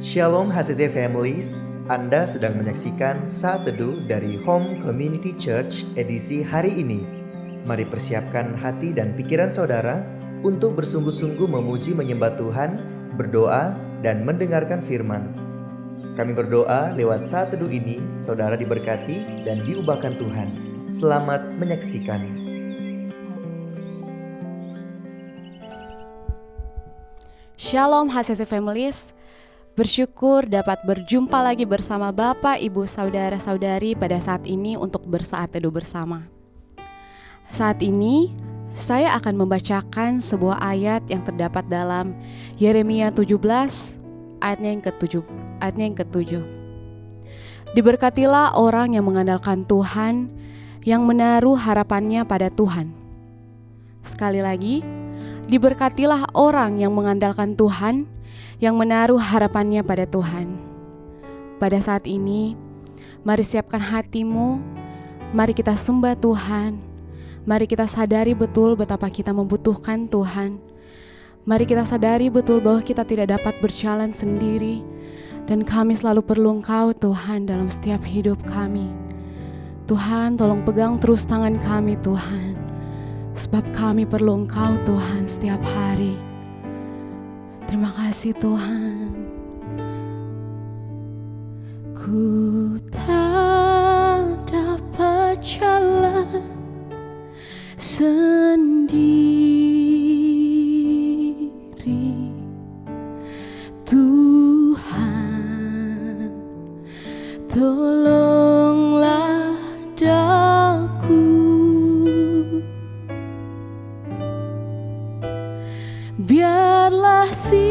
Shalom HCC Families, Anda sedang menyaksikan Saat Teduh dari Home Community Church edisi hari ini. Mari persiapkan hati dan pikiran saudara untuk bersungguh-sungguh memuji menyembah Tuhan, berdoa, dan mendengarkan firman. Kami berdoa lewat Saat Teduh ini, saudara diberkati dan diubahkan Tuhan. Selamat menyaksikan. Shalom HCC Families, bersyukur dapat berjumpa lagi bersama Bapak, Ibu, Saudara-saudari pada saat ini untuk bersaat teduh bersama. Saat ini, saya akan membacakan sebuah ayat yang terdapat dalam Yeremia 17, ayatnya yang ke-7. Diberkatilah orang yang mengandalkan Tuhan, yang menaruh harapannya pada Tuhan. Sekali lagi, diberkatilah orang yang mengandalkan Tuhan, yang menaruh harapannya pada Tuhan. Pada saat ini, mari siapkan hatimu, mari kita sembah Tuhan, mari kita sadari betul betapa kita membutuhkan Tuhan. Mari kita sadari betul bahwa kita tidak dapat berjalan sendiri, dan kami selalu perlu Engkau Tuhan dalam setiap hidup kami. Tuhan, tolong pegang terus tangan kami Tuhan, sebab kami perlu Engkau Tuhan setiap hari. Terima kasih Tuhan. Ku tak dapat jalan sendiri, Tuhan tolonglah daku. Biarlah sinarmu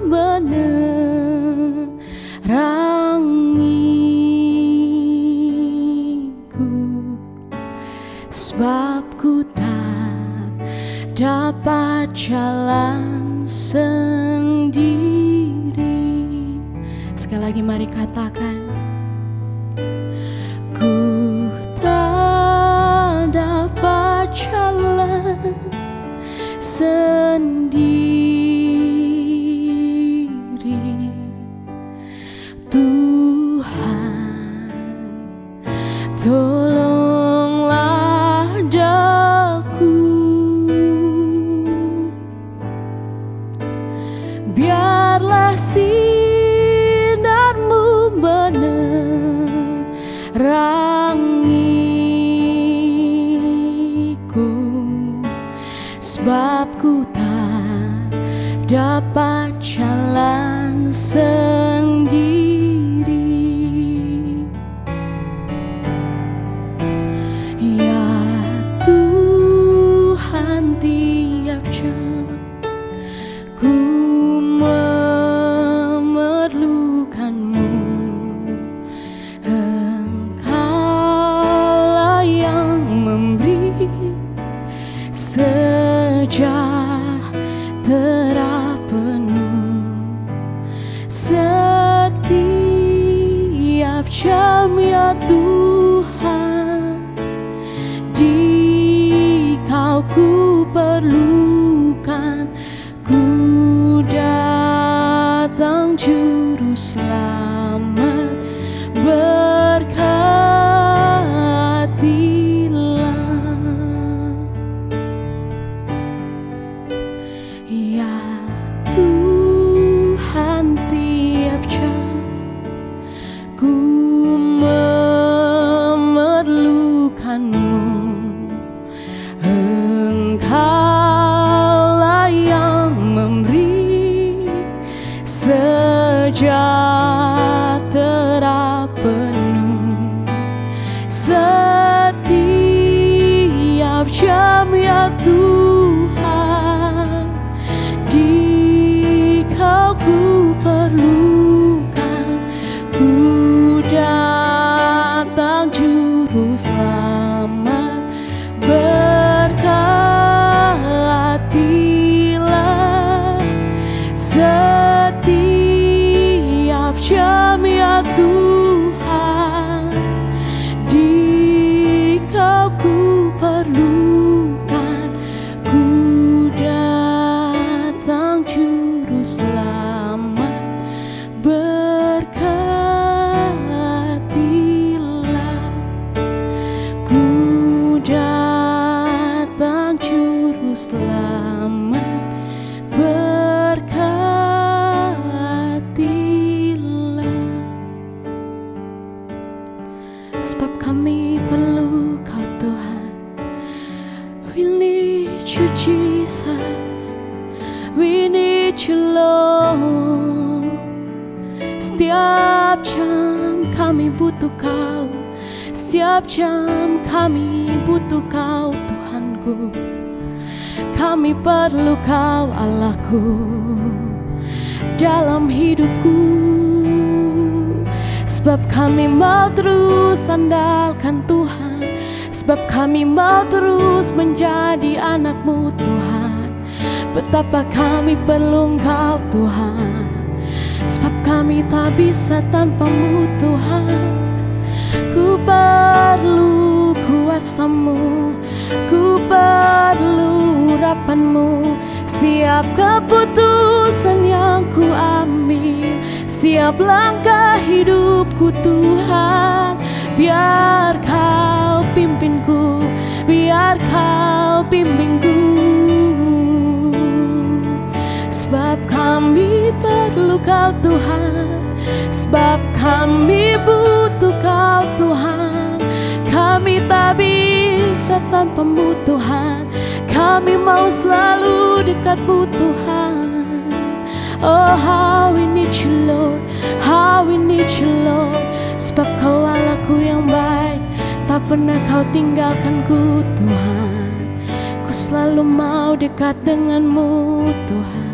menerangiku, sebab ku tak dapat jalan sendiri. Sekali lagi mari katakan, ku tak dapat jalan sendiri, Tuhan tolonglah daku. Biarlah sinarmu menerangiku, sebab ku tak dapat jalan sendiri. Ya Tuhan, tiap jam ku memerlukanmu. Engkaulah yang memberi sejahtera penuh setiap jam, ya Tuhan. Di Kau ku perlukan, ku datang Juru Selamat, berkatilah. Ya Tuhan, tiap jam ku memerlukanmu. Engkaulah yang memberi sejahtera penuh setiap jam, ya Tuhan. Di Kau ku perlukan, ku datang Juru Selamat, berkatilah setiap jam, ya Tuhan. Di Kau ku perlukan, ku datang Juru Selamat. We need you, Jesus. We need you, Lord. Setiap jam kami butuh Kau. Setiap jam kami butuh Kau, Tuhanku. Kami perlu Kau, Allahku, dalam hidupku. Sebab kami mau terus andalkan Tuhan. Sebab kami mau terus menjadi anak-Mu, Tuhan. Betapa kami perlu Engkau, Tuhan. Sebab kami tak bisa tanpa-Mu, Tuhan. Ku perlu kuasa-Mu, ku perlu urapan-Mu. Setiap keputusan yang ku ambil, setiap langkah hidupku, Tuhan. Biar Kau pimpinku, biar Kau bimbingku. Sebab kami perlu Kau, Tuhan. Sebab kami butuh Kau, Tuhan. Kami tak bisa tanpa-Mu, Tuhan. Kami mau selalu dekat-Mu, Tuhan. Oh, how we need you, Lord. How we need you, Lord. Sebab Kau Allahku yang baik, tak pernah Kau tinggalkanku, Tuhan. Ku selalu mau dekat dengan-Mu, Tuhan.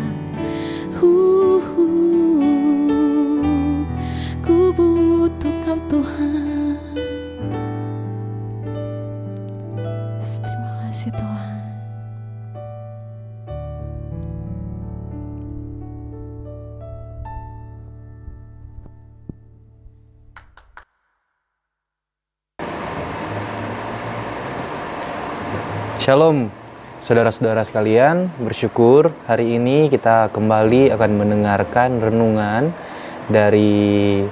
Ku butuh Kau, Tuhan. Terima kasih, Tuhan. Shalom, saudara-saudara sekalian, bersyukur hari ini kita kembali akan mendengarkan renungan dari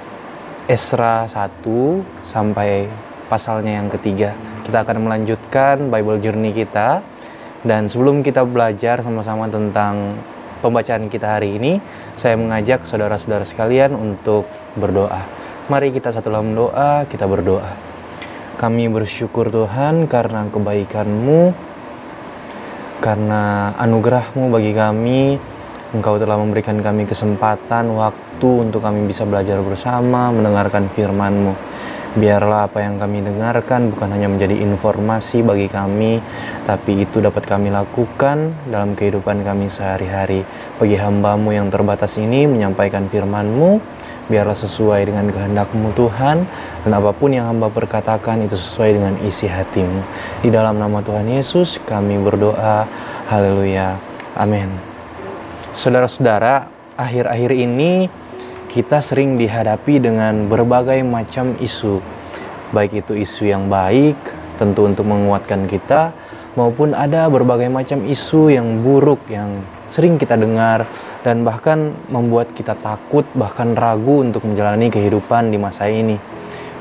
Esra 1 sampai pasalnya yang ketiga. Kita akan melanjutkan Bible Journey kita, dan sebelum kita belajar sama-sama tentang pembacaan kita hari ini, saya mengajak saudara-saudara sekalian untuk berdoa. Mari kita satu dalam doa, kita berdoa. Kami bersyukur Tuhan karena kebaikan-Mu, karena anugerah-Mu bagi kami. Engkau telah memberikan kami kesempatan, waktu untuk kami bisa belajar bersama, mendengarkan firman-Mu. Biarlah apa yang kami dengarkan bukan hanya menjadi informasi bagi kami, tapi itu dapat kami lakukan dalam kehidupan kami sehari-hari. Bagi hamba-Mu yang terbatas ini menyampaikan firman-Mu, biarlah sesuai dengan kehendak-Mu Tuhan, dan apapun yang hamba perkatakan itu sesuai dengan isi hati-Mu. Di dalam nama Tuhan Yesus kami berdoa, haleluya, amin. Saudara-saudara, akhir-akhir ini kita sering dihadapi dengan berbagai macam isu, baik itu isu yang baik, tentu untuk menguatkan kita, maupun ada berbagai macam isu yang buruk yang sering kita dengar dan bahkan membuat kita takut, bahkan ragu untuk menjalani kehidupan di masa ini.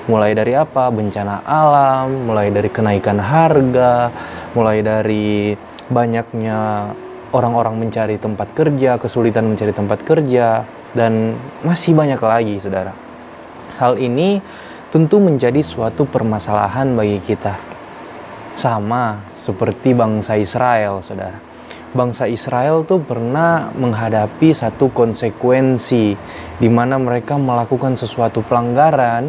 Mulai dari apa? Bencana alam, mulai dari kenaikan harga, mulai dari banyaknya orang-orang mencari tempat kerja, kesulitan mencari tempat kerja, dan masih banyak lagi, saudara. Hal ini tentu menjadi suatu permasalahan bagi kita. Sama seperti bangsa Israel, saudara. Bangsa Israel tuh pernah menghadapi satu konsekuensi di mana mereka melakukan sesuatu pelanggaran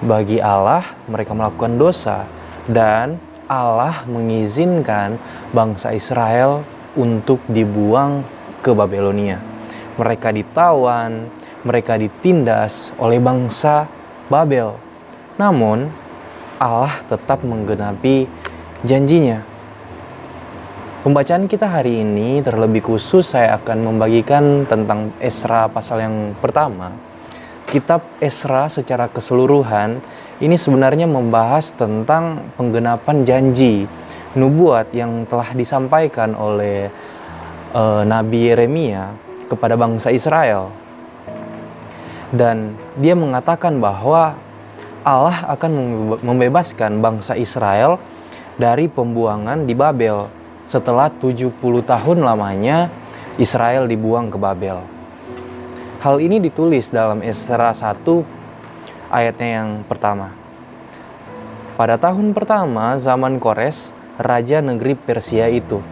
bagi Allah, mereka melakukan dosa, dan Allah mengizinkan bangsa Israel untuk dibuang ke Babelonia. Mereka ditawan, mereka ditindas oleh bangsa Babel. Namun Allah tetap menggenapi janjinya. Pembacaan kita hari ini terlebih khusus saya akan membagikan tentang Esra pasal yang pertama. Kitab Esra secara keseluruhan ini sebenarnya membahas tentang penggenapan janji nubuat yang telah disampaikan oleh Nabi Yeremia kepada bangsa Israel. Dan dia mengatakan bahwa Allah akan membebaskan bangsa Israel dari pembuangan di Babel setelah 70 tahun lamanya Israel dibuang ke Babel. Hal ini ditulis dalam Esra 1 ayatnya yang pertama. Pada tahun pertama zaman Kores, raja negeri Persia itu.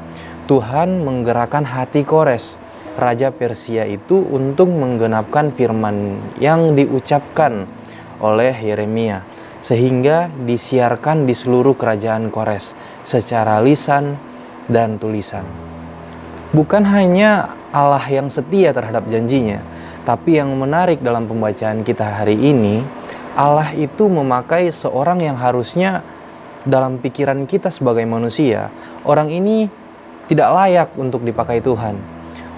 Tuhan menggerakkan hati Kores, raja Persia itu, untuk menggenapkan firman yang diucapkan oleh Yeremia, sehingga disiarkan di seluruh kerajaan Kores secara lisan dan tulisan. Bukan hanya Allah yang setia terhadap janjinya, tapi yang menarik dalam pembacaan kita hari ini, Allah itu memakai seorang yang harusnya dalam pikiran kita sebagai manusia, orang ini tidak layak untuk dipakai Tuhan.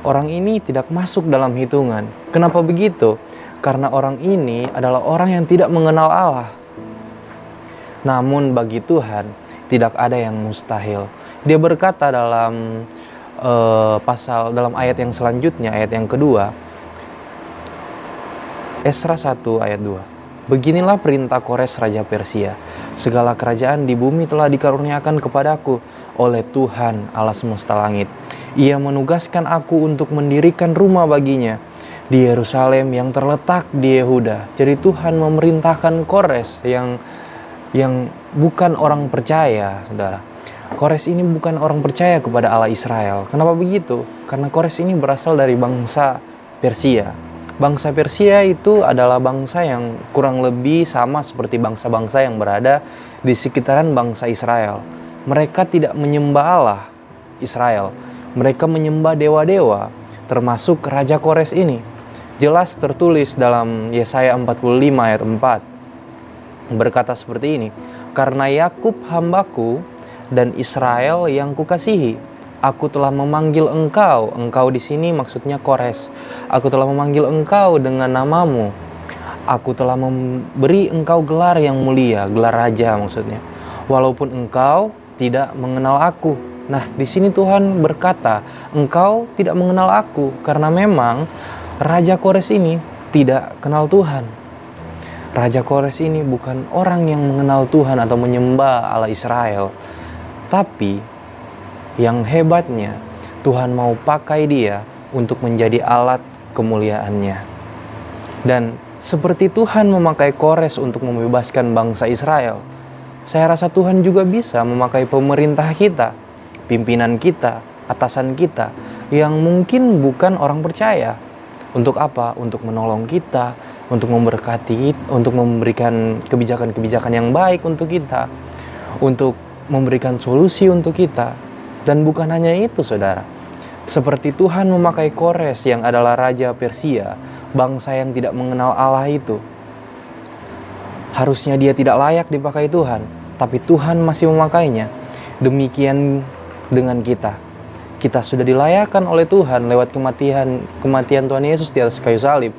Orang ini tidak masuk dalam hitungan. Kenapa begitu? Karena orang ini adalah orang yang tidak mengenal Allah. Namun bagi Tuhan tidak ada yang mustahil. Dia berkata dalam dalam ayat yang selanjutnya, ayat yang kedua, Esra 1 ayat 2. Beginilah perintah Kores raja Persia. Segala kerajaan di bumi telah dikaruniakan kepadaku oleh Tuhan Allah semesta langit. Ia menugaskan aku untuk mendirikan rumah baginya di Yerusalem yang terletak di Yehuda. Jadi Tuhan memerintahkan Kores yang bukan orang percaya, saudara. Kores ini bukan orang percaya kepada Allah Israel. Kenapa begitu? Karena Kores ini berasal dari bangsa Persia. Bangsa Persia itu adalah bangsa yang kurang lebih sama seperti bangsa-bangsa yang berada di sekitaran bangsa Israel. Mereka tidak menyembah Allah Israel. Mereka menyembah dewa-dewa, termasuk Raja Kores ini. Jelas tertulis dalam Yesaya 45 ayat 4. Berkata seperti ini, karena Yakub hambaku dan Israel yang kukasihi, aku telah memanggil engkau. Engkau di sini maksudnya Kores. Aku telah memanggil engkau dengan namamu. Aku telah memberi engkau gelar yang mulia, gelar raja maksudnya. Walaupun engkau tidak mengenal aku. Nah, di sini Tuhan berkata, engkau tidak mengenal aku karena memang Raja Kores ini tidak kenal Tuhan. Raja Kores ini bukan orang yang mengenal Tuhan atau menyembah Allah Israel. Tapi yang hebatnya, Tuhan mau pakai dia untuk menjadi alat kemuliaannya. Dan seperti Tuhan memakai Kores untuk membebaskan bangsa Israel, saya rasa Tuhan juga bisa memakai pemerintah kita, pimpinan kita, atasan kita, yang mungkin bukan orang percaya. Untuk apa? Untuk menolong kita, untuk memberkati, untuk memberikan kebijakan-kebijakan yang baik untuk kita, untuk memberikan solusi untuk kita. Dan bukan hanya itu, saudara. Seperti Tuhan memakai Kores yang adalah Raja Persia, bangsa yang tidak mengenal Allah itu. Harusnya dia tidak layak dipakai Tuhan, tapi Tuhan masih memakainya. Demikian dengan kita. Kita sudah dilayakkan oleh Tuhan lewat kematian Tuhan Yesus di atas kayu salib.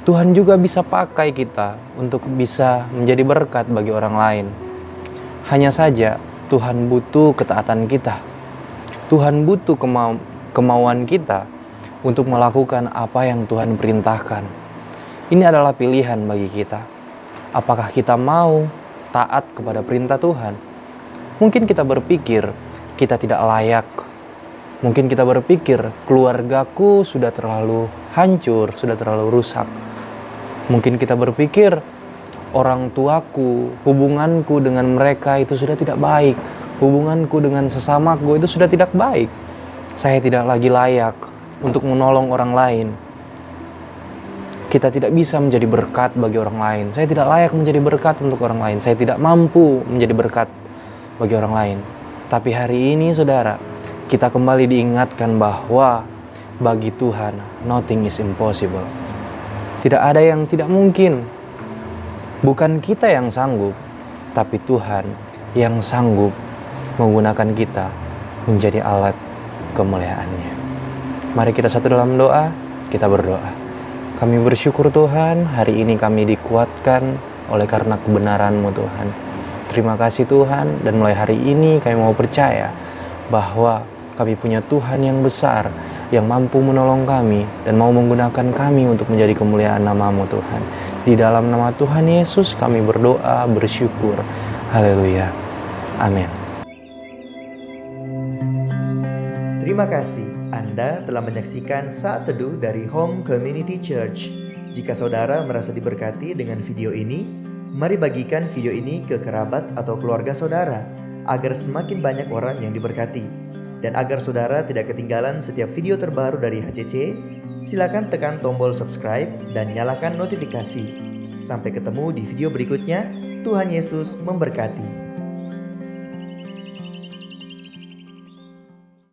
Tuhan juga bisa pakai kita untuk bisa menjadi berkat bagi orang lain. Hanya saja Tuhan butuh ketaatan kita. Tuhan butuh kemauan kita untuk melakukan apa yang Tuhan perintahkan. Ini adalah pilihan bagi kita. Apakah kita mau taat kepada perintah Tuhan? Mungkin kita berpikir kita tidak layak. Mungkin kita berpikir keluargaku sudah terlalu hancur, sudah terlalu rusak. Mungkin kita berpikir orang tuaku, hubunganku dengan mereka itu sudah tidak baik. Hubunganku dengan sesamaku itu sudah tidak baik. Saya tidak lagi layak untuk menolong orang lain. Kita tidak bisa menjadi berkat bagi orang lain. Saya tidak layak menjadi berkat untuk orang lain. Saya tidak mampu menjadi berkat bagi orang lain. Tapi hari ini, saudara, kita kembali diingatkan bahwa bagi Tuhan, nothing is impossible. Tidak ada yang tidak mungkin. Bukan kita yang sanggup, tapi Tuhan yang sanggup menggunakan kita menjadi alat kemuliaan-Nya. Mari kita satu dalam doa, kita berdoa. Kami bersyukur Tuhan, hari ini kami dikuatkan oleh karena kebenaran-Mu Tuhan. Terima kasih Tuhan, dan mulai hari ini kami mau percaya bahwa kami punya Tuhan yang besar, yang mampu menolong kami dan mau menggunakan kami untuk menjadi kemuliaan nama-Mu Tuhan. Di dalam nama Tuhan Yesus kami berdoa, bersyukur. Haleluya. Amin. Terima kasih Anda telah menyaksikan Saat Teduh dari Home Community Church. Jika saudara merasa diberkati dengan video ini, mari bagikan video ini ke kerabat atau keluarga saudara, agar semakin banyak orang yang diberkati. Dan agar saudara tidak ketinggalan setiap video terbaru dari HCC, silakan tekan tombol subscribe dan nyalakan notifikasi. Sampai ketemu di video berikutnya. Tuhan Yesus memberkati.